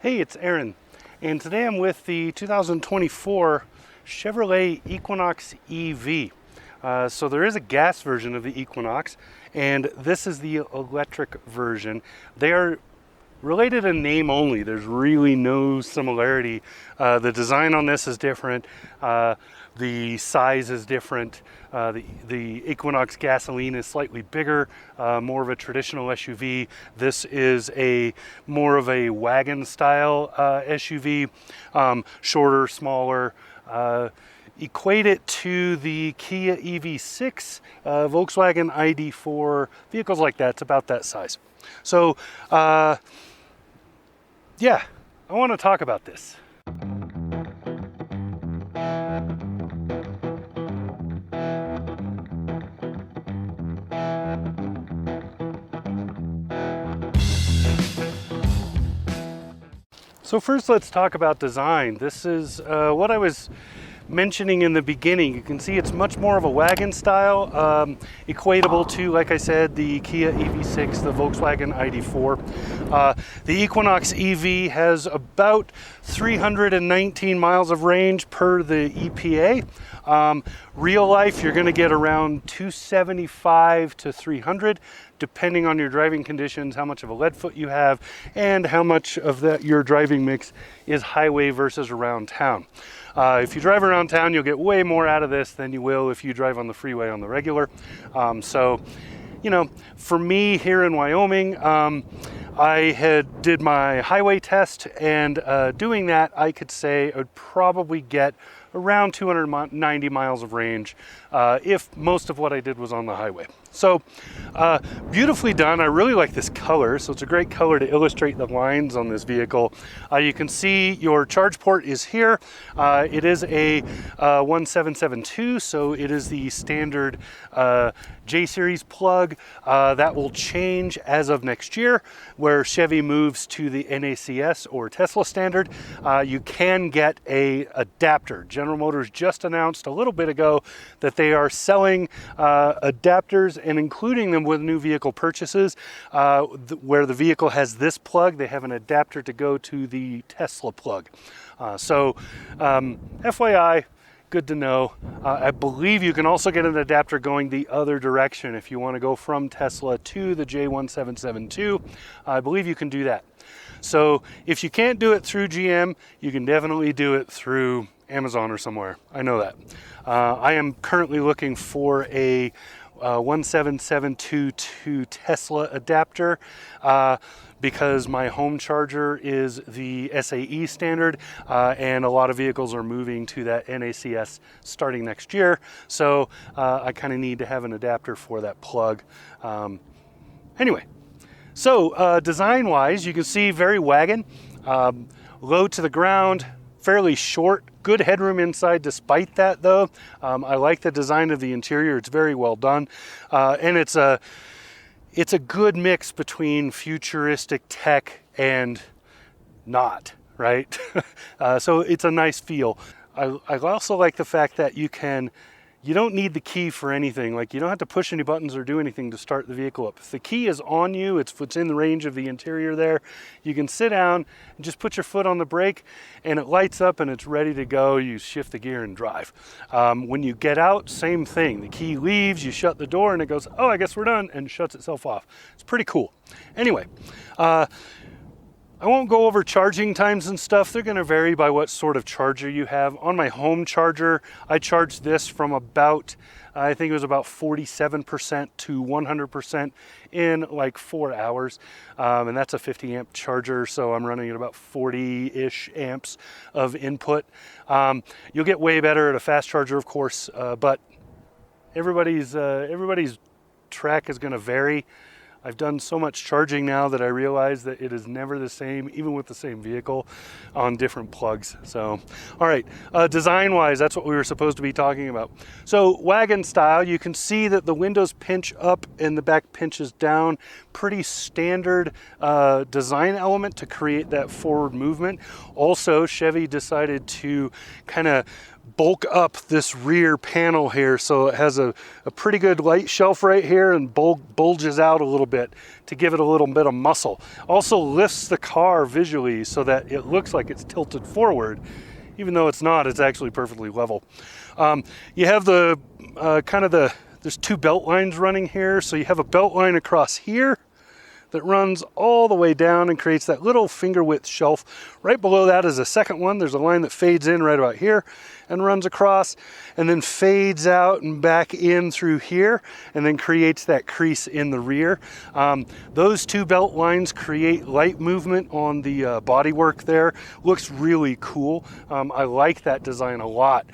Hey, it's Aaron, and today I'm with the 2024 Chevrolet Equinox EV. So there is a gas version of the Equinox, and this is the electric version. They are related in name only. There's really no similarity. The design on this is different. The size is different. The Equinox gasoline is slightly bigger, more of a traditional SUV. This is more of a wagon style SUV, shorter, smaller. Equate it to the Kia EV6, Volkswagen ID4, vehicles like that. It's about that size. So, yeah, I want to talk about this. So first, let's talk about design. This is what I was mentioning in the beginning. You can see it's much more of a wagon style, equatable to, like I said, the Kia EV6, the Volkswagen ID4. The Equinox EV has about 319 miles of range per the EPA. Real life, you're going to get around 275 to 300, depending on your driving conditions, how much of a lead foot you have, and how much of your driving mix is highway versus around town. If you drive around town, you'll get way more out of this than you will if you drive on the freeway on the regular. So, you know, for me here in Wyoming, I did my highway test, and doing that, I could say I would probably get around 290 miles of range if most of what I did was on the highway. So beautifully done. I really like this color. So it's a great color to illustrate the lines on this vehicle. You can see your charge port is here. It is a 1772, so it is the standard J-series plug. That will change as of next year, where Chevy moves to the NACS or Tesla standard. You can get a adapter. General Motors just announced a little bit ago that they are selling adapters and including them with new vehicle purchases. Where the vehicle has this plug, they have an adapter to go to the Tesla plug. So FYI, good to know. I believe you can also get an adapter going the other direction if you want to go from Tesla to the J1772. I believe you can do that. So if you can't do it through GM, you can definitely do it through Amazon or somewhere. I know that. I am currently looking for a 17722 Tesla adapter because my home charger is the SAE standard, and a lot of vehicles are moving to that NACS starting next year. So I kind of need to have an adapter for that plug. Anyway, so design-wise, you can see very wagon, low to the ground, fairly short, good headroom inside despite that though. I like the design of the interior. It's very well done. And it's a good mix between futuristic tech and not, right? So it's a nice feel. I also like the fact that you don't need the key for anything. Like, you don't have to push any buttons or do anything to start the vehicle up. If the key is on you, it's in the range of the interior there, you can sit down and just put your foot on the brake and it lights up and it's ready to go. You shift the gear and drive. When you get out, same thing. The key leaves, you shut the door and it goes, oh, I guess we're done, and shuts itself off. It's pretty cool. Anyway, I won't go over charging times and stuff. They're going to vary by what sort of charger you have. On my home charger, I charged this from about, I think it was about 47% to 100% in like 4 hours. And that's a 50 amp charger, so I'm running at about 40-ish amps of input. You'll get way better at a fast charger, of course, but everybody's track is going to vary. I've done so much charging now that I realize that it is never the same, even with the same vehicle, on different plugs. So, all right, design-wise, that's what we were supposed to be talking about. So, wagon style, you can see that the windows pinch up and the back pinches down. Pretty standard design element to create that forward movement. Also, Chevy decided to kind of bulk up this rear panel here, so it has a pretty good light shelf right here and bulges out a little bit to give it a little bit of muscle. Also lifts the car visually so that it looks like it's tilted forward, even though it's not. It's actually perfectly level. You have the there's two belt lines running here, so you have a belt line across here that runs all the way down and creates that little finger width shelf. Right below that is a second one. There's a line that fades in right about here and runs across and then fades out and back in through here and then creates that crease in the rear. Those two belt lines create light movement on the bodywork there. Looks really cool. I like that design a lot.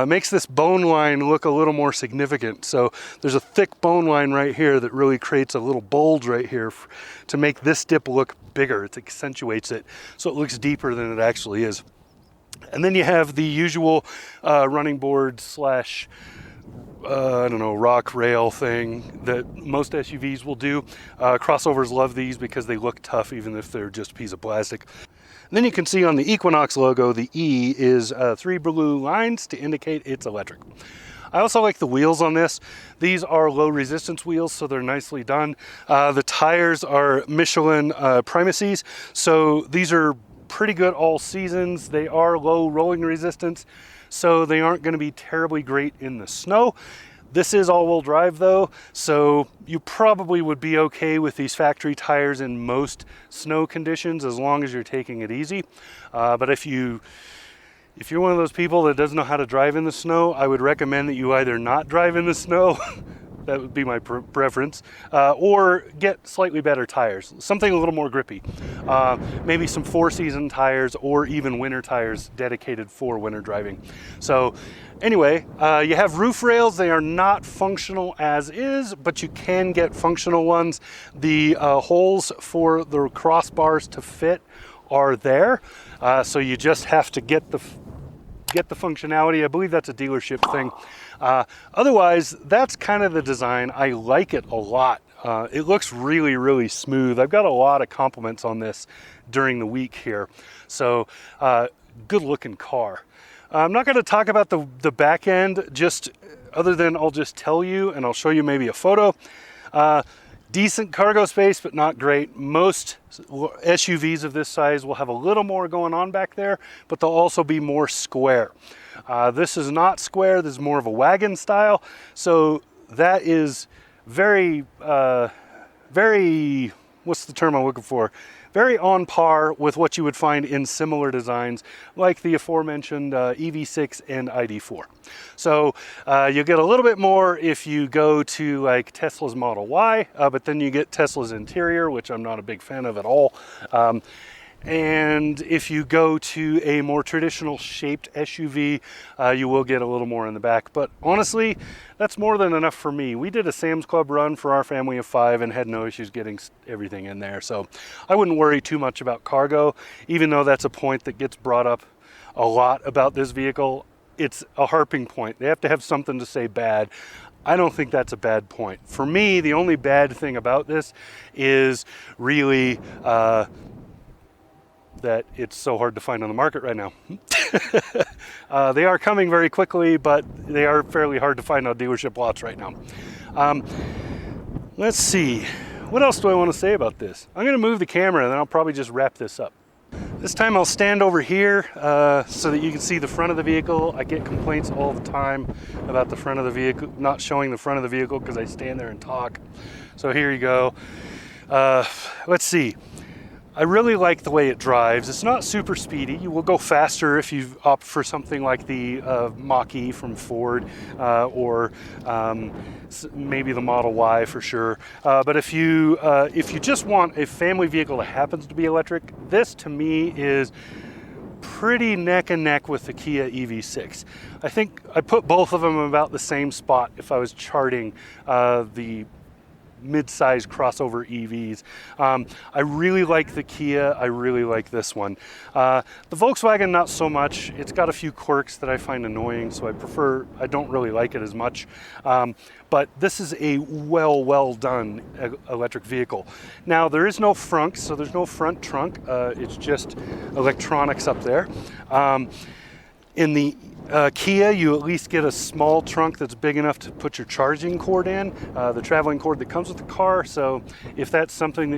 Makes this bone line look a little more significant. So there's a thick bone line right here that really creates a little bulge right here to make this dip look bigger. It accentuates it so it looks deeper than it actually is. And then you have the usual running board slash I don't know, rock rail thing that most SUVs will do. Crossovers love these because they look tough even if they're just a piece of plastic. And then you can see on the Equinox logo, the E is 3 blue lines to indicate it's electric. I also like the wheels on this. These are low resistance wheels, so they're nicely done. The tires are Michelin Primacies, so these are pretty good all seasons. They are low rolling resistance, so they aren't going to be terribly great in the snow. This is all-wheel drive though, so you probably would be okay with these factory tires in most snow conditions as long as you're taking it easy. But if you're one of those people that doesn't know how to drive in the snow, I would recommend that you either not drive in the snow, that would be my preference, or get slightly better tires, something a little more grippy. Maybe some 4-season tires or even winter tires dedicated for winter driving. So anyway, you have roof rails. They are not functional as is, but you can get functional ones. The holes for the crossbars to fit are there, so you just have to get the functionality. I believe that's a dealership thing. Otherwise, that's kind of the design. I like it a lot. It looks really, really smooth. I've got a lot of compliments on this during the week here. So good looking car. I'm not going to talk about the back end, just other than I'll just tell you, and I'll show you maybe a photo. Decent cargo space, but not great. Most SUVs of this size will have a little more going on back there, but they'll also be more square. This is not square. This is more of a wagon style. So that is very, what's the term I'm looking for? Very on par with what you would find in similar designs like the aforementioned EV6 and ID4. So you'll get a little bit more if you go to like Tesla's Model Y, but then you get Tesla's interior, which I'm not a big fan of at all. And if you go to a more traditional shaped SUV, you will get a little more in the back. But honestly, that's more than enough for me. We did a Sam's Club run for our family of 5 and had no issues getting everything in there. So I wouldn't worry too much about cargo, even though that's a point that gets brought up a lot about this vehicle. It's a harping point. They have to have something to say bad. I don't think that's a bad point. For me, the only bad thing about this is really that it's so hard to find on the market right now. They are coming very quickly, but they are fairly hard to find on dealership lots right now. Let's see. What else do I want to say about this? I'm going to move the camera and then I'll probably just wrap this up. This time I'll stand over here so that you can see the front of the vehicle. I get complaints all the time about the front of the vehicle, not showing the front of the vehicle because I stand there and talk. So here you go. Let's see. I really like the way it drives. It's not super speedy. You will go faster if you opt for something like the Mach-E from Ford or maybe the Model Y for sure. But if you just want a family vehicle that happens to be electric, this to me is pretty neck and neck with the Kia EV6. I think I put both of them about the same spot if I was charting the mid-size crossover EVs. I really like the Kia. I really like this one. The Volkswagen, not so much. It's got a few quirks that I find annoying, so I don't really like it as much. But this is a well done electric vehicle. Now, there is no frunk, so there's no front trunk. It's just electronics up there. In the Kia, you at least get a small trunk that's big enough to put your charging cord in, the traveling cord that comes with the car. So if that's something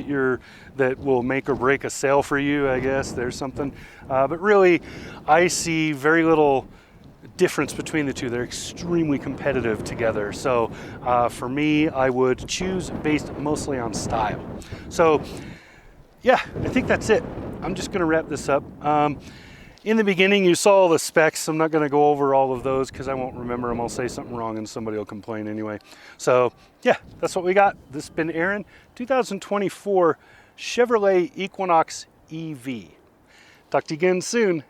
that will make or break a sale for you, I guess there's something. But really, I see very little difference between the two. They're extremely competitive together. So for me, I would choose based mostly on style. So yeah, I think that's it. I'm just gonna wrap this up. In the beginning, you saw all the specs. I'm not going to go over all of those because I won't remember them. I'll say something wrong and somebody will complain anyway. So yeah, that's what we got. This has been Aaron, 2024 Chevrolet Equinox EV. Talk to you again soon.